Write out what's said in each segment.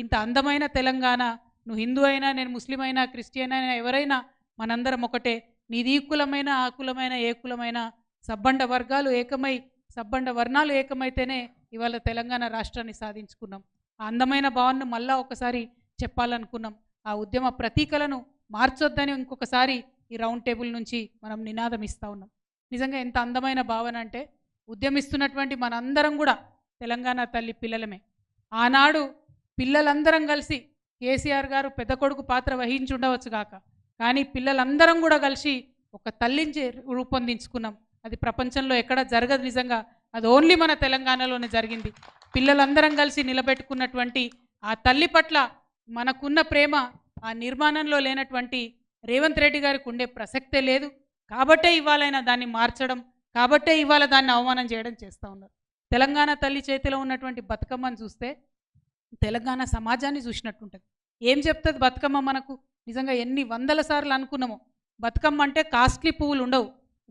ఇంత అందమైన తెలంగాణ, నువ్వు హిందూ అయినా, నేను ముస్లిం అయినా, క్రిస్టియన్ అయినా, ఎవరైనా మనందరం ఒకటే. నీది ఈ కులమైన, ఆ కులమైన, ఏ కులమైన సబ్బండ వర్గాలు ఏకమై, సబ్బండ వర్ణాలు ఏకమైతేనే ఇవాళ తెలంగాణ రాష్ట్రాన్ని సాధించుకున్నాం. ఆ అందమైన భావనను మళ్ళా ఒకసారి చెప్పాలనుకున్నాం. ఆ ఉద్యమ ప్రతీకలను మార్చొద్దని ఇంకొకసారి ఈ రౌండ్ టేబుల్ నుంచి మనం నినాదం ఇస్తూ ఉన్నాం. నిజంగా ఎంత అందమైన భావన అంటే, ఉద్యమిస్తున్నటువంటి మనందరం కూడా తెలంగాణ తల్లి పిల్లలమే. ఆనాడు పిల్లలందరం కలిసి కేసీఆర్ గారు పెద్ద కొడుకు పాత్ర వహించి ఉండవచ్చు కాక, కానీ పిల్లలందరం కూడా కలిసి ఒక తల్లిని రూపొందించుకున్నాం. అది ప్రపంచంలో ఎక్కడ జరగదు. నిజంగా అది ఓన్లీ మన తెలంగాణలోనే జరిగింది. పిల్లలందరం కలిసి నిలబెట్టుకున్నటువంటి ఆ తల్లి పట్ల మనకున్న ప్రేమ ఆ నిర్మాణంలో లేనటువంటి రేవంత్ రెడ్డి గారికి ఉండే ప్రసక్తే లేదు. కాబట్టే ఇవాళైనా దాన్ని మార్చడం, కాబట్టే ఇవాళ దాన్ని అవమానం చేయడం చేస్తూ ఉన్నారు. తెలంగాణ తల్లి చేతిలో ఉన్నటువంటి బతుకమ్మను చూస్తే తెలంగాణ సమాజాన్ని చూసినట్టుంటుంది. ఏం చెప్తుంది బతుకమ్మ మనకు? నిజంగా ఎన్ని వందల సార్లు అనుకున్నామో, బతుకమ్మ అంటే కాస్ట్లీ పువ్వులు ఉండవు,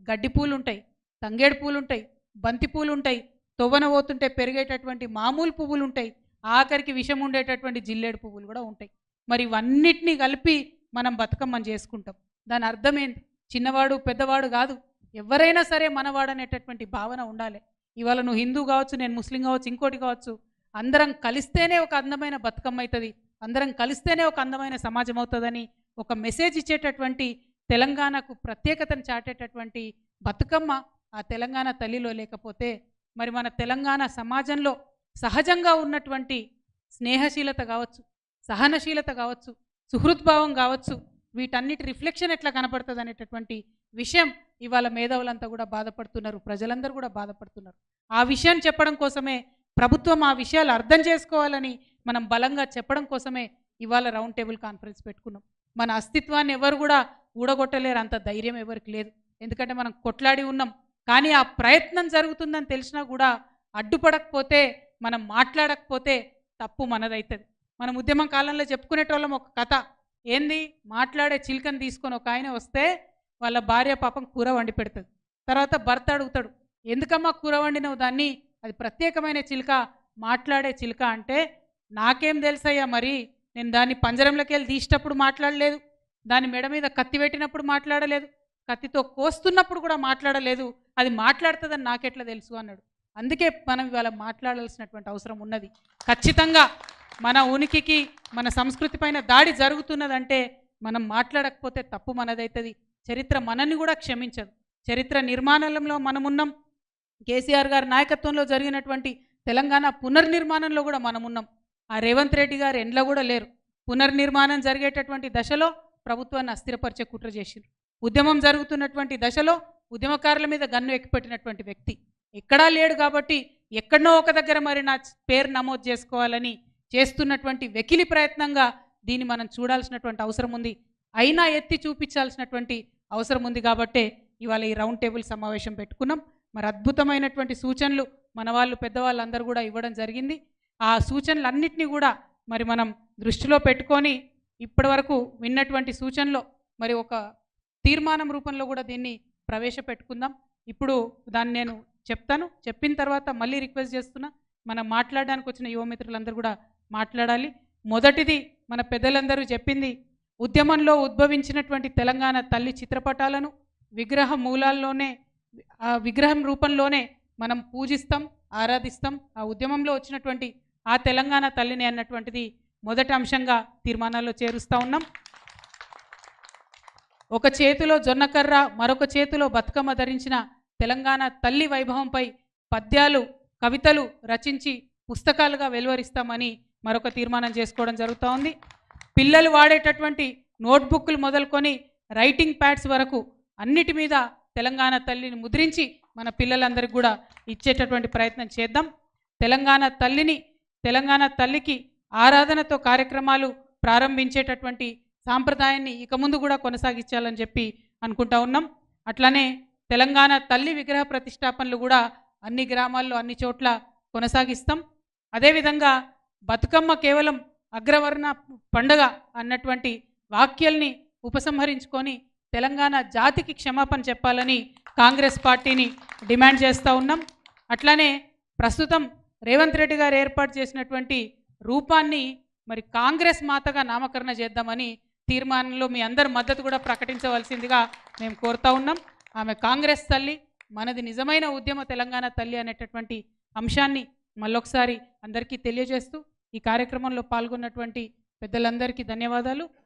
గడ్డి పూలు ఉంటాయి, తంగేడు పూలు ఉంటాయి, బంతి పూలు ఉంటాయి, తొవ్వన పోతుంటే పెరిగేటటువంటి మామూలు పువ్వులు ఉంటాయి, ఆఖరికి విషం ఉండేటటువంటి జిల్లేడు పువ్వులు కూడా ఉంటాయి. మరి ఇవన్నిటినీ కలిపి మనం బతుకమ్మని చేసుకుంటాం. దాని అర్థం ఏంటి? చిన్నవాడు పెద్దవాడు కాదు, ఎవరైనా సరే మనవాడు అనేటటువంటి భావన ఉండాలి. ఇవాళ నువ్వు హిందూ కావచ్చు, నేను ముస్లిం కావచ్చు, ఇంకోటి కావచ్చు, అందరం కలిస్తేనే ఒక అందమైన బతుకమ్మ అవుతుంది, అందరం కలిస్తేనే ఒక అందమైన సమాజం అవుతుందని ఒక మెసేజ్ ఇచ్చేటటువంటి, తెలంగాణకు ప్రత్యేకతను చాటేటటువంటి బతుకమ్మ ఆ తెలంగాణ తల్లిలో లేకపోతే మరి మన తెలంగాణ సమాజంలో సహజంగా ఉన్నటువంటి స్నేహశీలత కావచ్చు, సహనశీలత కావచ్చు, సుహృద్భావం కావచ్చు, వీటన్నిటి రిఫ్లెక్షన్ ఎట్లా కనపడుతుంది అనేటటువంటి విషయం ఇవాళ మేధావులంతా కూడా బాధపడుతున్నారు, ప్రజలందరూ కూడా బాధపడుతున్నారు. ఆ విషయాన్ని చెప్పడం కోసమే ప్రభుత్వం ఆ విషయాలు అర్థం చేసుకోవాలని మనం బలంగా చెప్పడం కోసమే ఇవాళ రౌండ్ టేబుల్ కాన్ఫరెన్స్ పెట్టుకున్నాం. మన అస్తిత్వాన్ని ఎవరు కూడా ఊడగొట్టలేరు, అంత ధైర్యం ఎవరికి లేదు. ఎందుకంటే మనం కొట్లాడి ఉన్నాం. కానీ ఆ ప్రయత్నం జరుగుతుందని తెలిసినా కూడా అడ్డుపడకపోతే, మనం మాట్లాడకపోతే తప్పు మనదవుతుంది. మనం ఉద్యమం కాలంలో చెప్పుకునేటోళ్ళం ఒక కథ. ఏంది? మాట్లాడే చిలుకని తీసుకొని ఒక ఆయన వస్తే వాళ్ళ భార్య పాపం కూర వండి పెడుతుంది. తర్వాత భర్త అడుగుతాడు, ఎందుకమ్మా కూర వండినవు దాన్ని? అది ప్రత్యేకమైన చిలుక, మాట్లాడే చిలుక అంటే, నాకేం తెలుసయ్యా, మరి నేను దాన్ని పంజరంలోకి వెళ్ళి తీసేటప్పుడు మాట్లాడలేదు, దాని మెడ మీద కత్తి పెట్టినప్పుడు మాట్లాడలేదు, కత్తితో కోస్తున్నప్పుడు కూడా మాట్లాడలేదు, అది మాట్లాడుతుందని నాకెట్లా తెలుసు అన్నాడు. అందుకే మనం ఇవాళ మాట్లాడాల్సినటువంటి అవసరం ఉన్నది. ఖచ్చితంగా మన ఉనికికి, మన సంస్కృతి పైన దాడి జరుగుతున్నదంటే మనం మాట్లాడకపోతే తప్పు మనదవుతుంది. చరిత్ర మనల్ని కూడా క్షమించదు. చరిత్ర నిర్మాణంలో మనమున్నాం. కేసీఆర్ గారి నాయకత్వంలో జరిగినటువంటి తెలంగాణ పునర్నిర్మాణంలో కూడా మనమున్నాం. ఆ రేవంత్ రెడ్డి గారు ఎండ్లో కూడా లేరు. పునర్నిర్మాణం జరిగేటటువంటి దశలో ప్రభుత్వాన్ని అస్థిరపరిచే కుట్ర చేసిండ్రు. ఉద్యమం జరుగుతున్నటువంటి దశలో ఉద్యమకారుల మీద గన్ను ఎక్కిపెట్టినటువంటి వ్యక్తి ఎక్కడా లేడు. కాబట్టి ఎక్కడనో ఒక దగ్గర మరి నా పేరు నమోదు చేసుకోవాలని చేస్తున్నటువంటి వెకిలి ప్రయత్నంగా దీన్ని మనం చూడాల్సినటువంటి అవసరం ఉంది. అయినా ఎత్తి చూపించాల్సినటువంటి అవసరం ఉంది. కాబట్టే ఇవాళ ఈ రౌండ్ టేబుల్ సమావేశం పెట్టుకున్నాం. మరి అద్భుతమైనటువంటి సూచనలు మన వాళ్ళు పెద్దవాళ్ళందరూ కూడా ఇవ్వడం జరిగింది. ఆ సూచనలన్నింటినీ కూడా మరి మనం దృష్టిలో పెట్టుకొని ఇప్పటి వరకు విన్నటువంటి సూచనలో మరి ఒక తీర్మానం రూపంలో కూడా దీన్ని ప్రవేశపెట్టుకుందాం. ఇప్పుడు దాన్ని నేను చెప్తాను. చెప్పిన తర్వాత మళ్ళీ రిక్వెస్ట్ చేస్తున్నా, మనం మాట్లాడడానికి వచ్చిన యువమిత్రులందరూ కూడా మాట్లాడాలి. మొదటిది మన పెద్దలందరూ చెప్పింది, ఉద్యమంలో ఉద్భవించినటువంటి తెలంగాణ తల్లి చిత్రపటాలను విగ్రహ మూలాల్లోనే, ఆ విగ్రహం రూపంలోనే మనం పూజిస్తాం, ఆరాధిస్తాం. ఆ ఉద్యమంలో వచ్చినటువంటి ఆ తెలంగాణ తల్లిని అన్నటువంటిది మొదటి అంశంగా తీర్మానాల్లో చేరుస్తూ ఉన్నాం. ఒక చేతిలో జొన్నకర్ర, మరొక చేతిలో బతుకమ్మ ధరించిన తెలంగాణ తల్లి వైభవంపై పద్యాలు, కవితలు రచించి పుస్తకాలుగా వెలువరిస్తామని మరొక తీర్మానం చేసుకోవడం జరుగుతూ ఉంది. పిల్లలు వాడేటటువంటి నోట్బుక్లు మొదలుకొని రైటింగ్ ప్యాడ్స్ వరకు అన్నిటి మీద తెలంగాణ తల్లిని ముద్రించి మన పిల్లలందరికీ కూడా ఇచ్చేటటువంటి ప్రయత్నం చేద్దాం. తెలంగాణ తల్లికి ఆరాధనతో కార్యక్రమాలు ప్రారంభించేటటువంటి సాంప్రదాయాన్ని ఇక ముందు కూడా కొనసాగించాలని చెప్పి అనుకుంటా ఉన్నాం. అట్లానే తెలంగాణ తల్లి విగ్రహ ప్రతిష్టాపనలు కూడా అన్ని గ్రామాల్లో అన్ని చోట్ల కొనసాగిస్తాం. అదేవిధంగా బతుకమ్మ కేవలం అగ్రవర్ణ పండుగ అన్నటువంటి వాక్యాల్ని ఉపసంహరించుకొని తెలంగాణ జాతికి క్షమాపణ చెప్పాలని కాంగ్రెస్ పార్టీని డిమాండ్ చేస్తూ ఉన్నాం. అట్లానే ప్రస్తుతం రేవంత్ రెడ్డి గారు ఏర్పాటు చేసినటువంటి రూపాన్ని మరి కాంగ్రెస్ మాతగా నామకరణ చేద్దామని తీర్మానంలో మీ అందరి మద్దతు కూడా ప్రకటించవలసిందిగా మేము కోరుతా ఉన్నాం. ఆమె కాంగ్రెస్ తల్లి, మనది నిజమైన ఉద్యమ తెలంగాణ తల్లి అనేటటువంటి అంశాన్ని మళ్ళొకసారి అందరికీ తెలియజేస్తూ ఈ కార్యక్రమంలో పాల్గొన్నటువంటి పెద్దలందరికీ ధన్యవాదాలు.